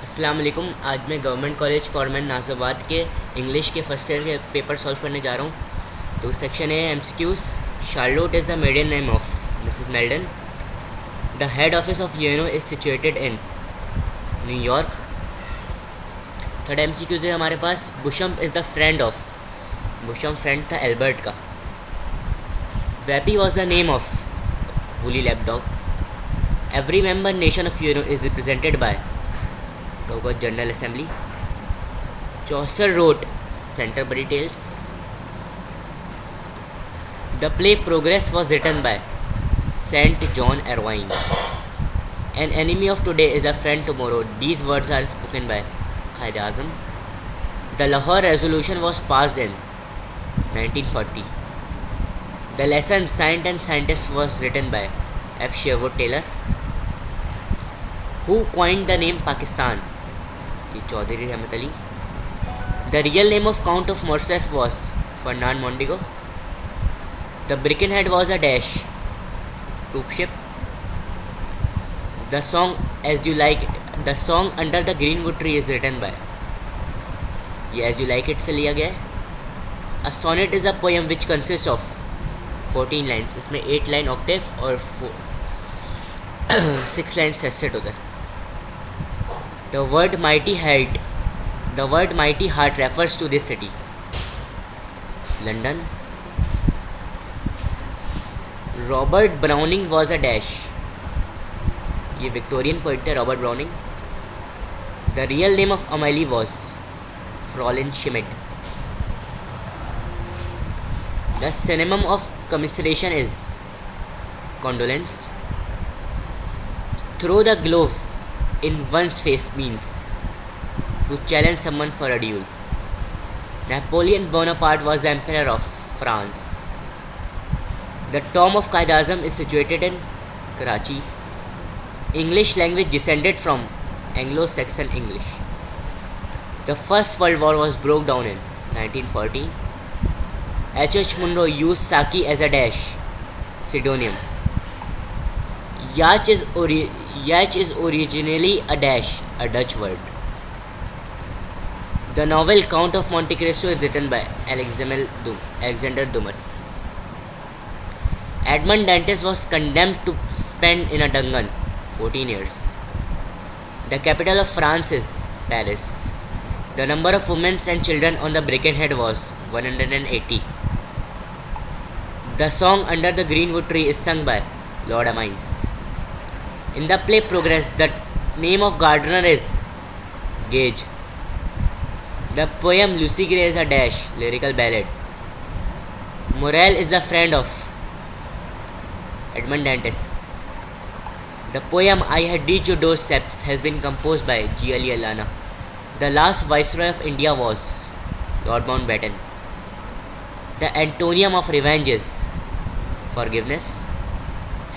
अस्सलाम वालेकुम। आज मैं गवर्नमेंट कॉलेज फॉरमैन नाज़ाबाद के इंग्लिश के फर्स्ट ईयर के पेपर सॉल्व करने जा रहा हूँ। तो सेक्शन है MCQs. Charlotte is the maiden name of Mrs Meldon. The head office of UNO is situated in New York. Third MCQs है हमारे पास, Busham is the friend of. Busham friend था एल्बर्ट का। Weppy was the name of woolly lapdog. Every member nation of UNO is represented by होगा general assembly. Chaucer wrote सेंटरबरी tales. The play progress was written by Saint John Ervine. An enemy of today is a friend tomorrow. These words are spoken by Quaid Azam. The Lahore resolution was passed in 1940। The lesson science and scientist was written by F Sherwood Taylor. Who coined the name Pakistan? Chaudhry Rahmat Ali. The real name of Count of Morcerf was Fernand Mondego. The Birkenhead was a dash troop ship. The song As You Like, the song Under the Greenwood Tree is written by, ये As You Like It से लिया गया है। A sonnet is a poem which consists of 14 lines। इसमें 8 line Octave और 6 line sestet होता है। The word mighty heart refers to this city. London. Robert Browning was a dash, ये Victorian poet थे Robert browning. The real name of Amelie was Fraulein Schmidt. The synonym of commiseration is condolence. Throw the glove in one's face means to challenge someone for a duel. Napoleon Bonaparte was the emperor of France. The tomb of Qaid Azam is situated in Karachi. English language descended from Anglo-Saxon English. The First World War was broke down in 1914. H.H. Munro used Saki as a dash pseudonym. Yacht is originally a dash, a Dutch word. The novel Count of Monte Cristo is written by Alexander Dumas. Edmond Dantes was condemned to spend in a dungeon 14 years. The capital of France is Paris. The number of women and children on the Birkenhead was 180. The song Under the Greenwood Tree is sung by Lord Amines. In the play Progress, the name of gardener is Gage. The poem Lucy Gray is a dash lyrical ballad. Morel is the friend of Edmond Dantes. The poem I Had Reached Your Doorsteps has been composed by G. Ali Allana. The last viceroy of India was Lord Mountbatten. The antonyms of revenge is forgiveness.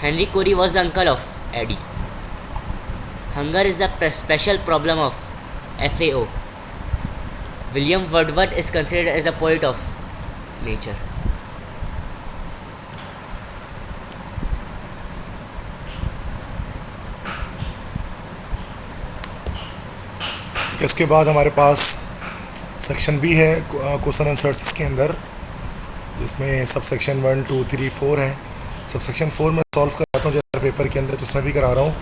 Henry Corey was the uncle of Eddie. Hunger is a special problem of FAO. William Wordsworth is considered as a poet of nature. इसके बाद हमारे पास section B है question answers इसके अंदर, जिसमें sub section 1, 2, 3, 4 है। Sub section 4 में solve कराता हूँ जैसे पेपर के अंदर, तो उसमें भी करा रहा हूँ।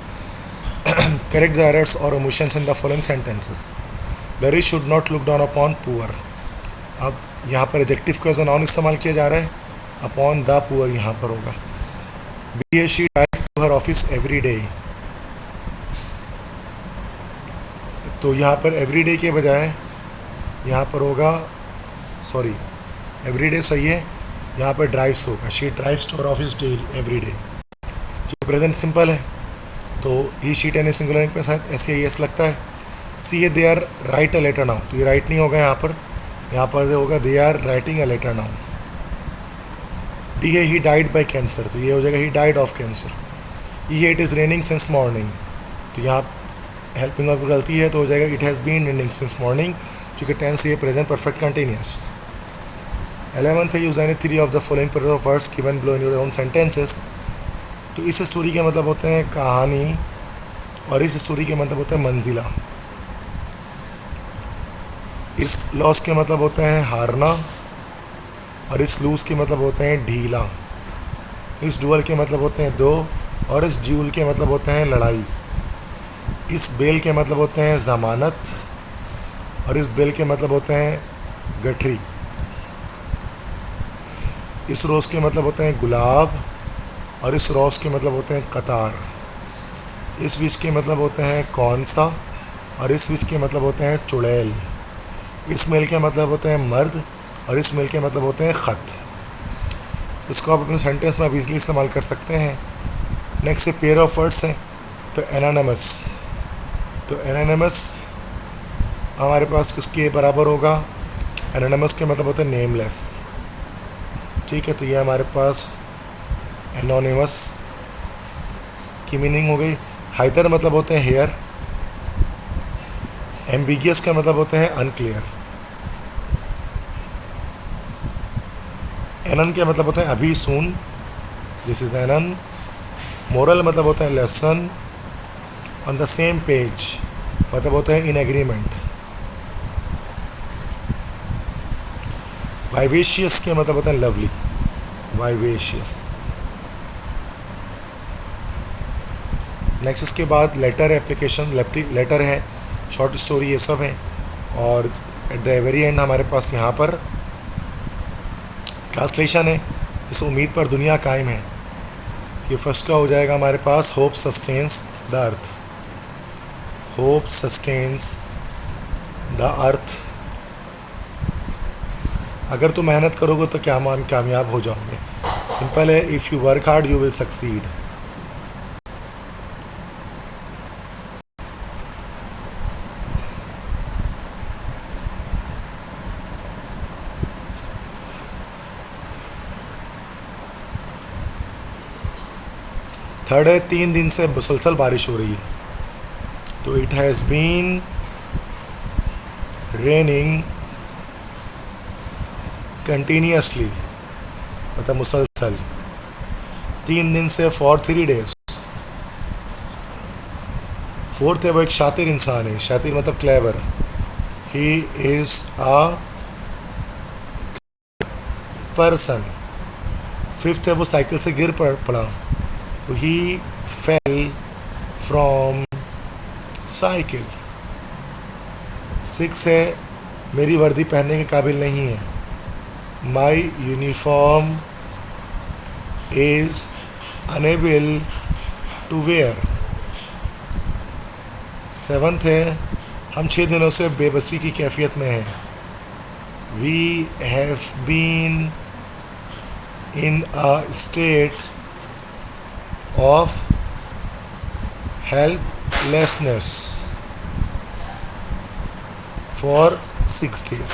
करेक्ट द एरर्स और omissions in the following sentences. The rich should not look down upon poor. अब यहाँ पर एडजेक्टिव का नाउन इस्तेमाल किया जा रहा है, अपॉन द पुअर यहाँ पर होगा। B A she drive to her office every day. तो यहाँ पर एवरी डे के बजाय यहाँ पर होगा, सॉरी एवरी डे सही है, यहाँ पर ड्राइव्स होगा। She drives to her office daily every day. जो प्रेजेंट सिंपल है तो ही शी टेन सिंगुलर के साथ ऐसे ही एस लगता है। सी है they are write a letter now, तो ये राइट नहीं होगा यहाँ पर होगा they are writing a letter now. D है ही डाइड बाय कैंसर, तो ये हो जाएगा he died of cancer. E है it is raining since morning, तो यहाँ हेल्पिंग वर्ब गलती है तो हो जाएगा it has been raining since morning, चूँकि टेंस ये प्रेजेंट परफेक्ट कंटिन्यूस। 11th है use any 3 of the following pair of words given below in your own sentences. तो इस स्टोरी के मतलब होते हैं कहानी, और इस स्टोरी के मतलब होता है मंजिला। इस लॉस के मतलब होते हैं हारना, और इस लूज के मतलब होते हैं ढीला। इस डुअल के मतलब होते हैं दो, और इस ड्यूल के मतलब होते हैं लड़ाई। इस बेल के मतलब होते हैं ज़मानत, और इस बेल के मतलब होते हैं गठरी। इस रोज़ के मतलब होते हैं गुलाब, और इस रोज़ के मतलब होते हैं कतार। इस विच के मतलब होते हैं कौन सा, और इस विच के मतलब होते हैं चुड़ैल। इस मेल के मतलब होते हैं मर्द, और इस मेल के मतलब होते हैं ख़त। तो इसको आप अपने सेंटेंस में आप इजीली इस्तेमाल कर सकते हैं। नेक्स्ट से पेयर ऑफ वर्ड्स हैं, तो एनानिमस। तो एनानिमस हमारे पास किसके बराबर होगा? एनानिमस के मतलब होते हैं नेमलेस। ठीक है, तो ये हमारे पास एनोनिमस की मीनिंग हो गई। हाइदर मतलब होते हैं हेयर। एम्बिगियस का मतलब होते हैं अनक्लियर। एनन के मतलब होते हैं अभी सून, दिस इज एनन। मोरल मतलब होता है lesson. On the same page मतलब होता है इन एग्रीमेंट। वाइवेशियस के मतलब होता है लवली, वाइवेशियस। नेक्स्ट इसके बाद लेटर एप्लीकेशन, लेटर है, शॉर्ट स्टोरी, ये सब है। और एट द वेरी एंड हमारे पास यहाँ पर ट्रांसलेशन है, इस उम्मीद पर दुनिया कायम है। ये फर्स्ट का हो जाएगा हमारे पास hope sustains the earth. Hope sustains the earth. अगर तुम मेहनत करोगे तो क्या कामयाब हो जाओगे। सिंपल है, if you work hard you will succeed. Third है, 3 दिन से मुसलसल बारिश हो रही है। तो it has been raining continuously, मतलब मुसलसल 3 दिन से, फॉर 3 डेज। फोर्थ है, वो एक शातिर इंसान है। शातिर मतलब clever. He is a person. Fifth है, वो साइकिल से गिर पड़ा, तो he fell from cycle. Six है, मेरी वर्दी पहनने के काबिल नहीं है। My uniform is unable to wear. Seventh है, हम 6 दिनों से बेबसी की कैफियत में हैं। We have been in a state of helplessness for 6 days.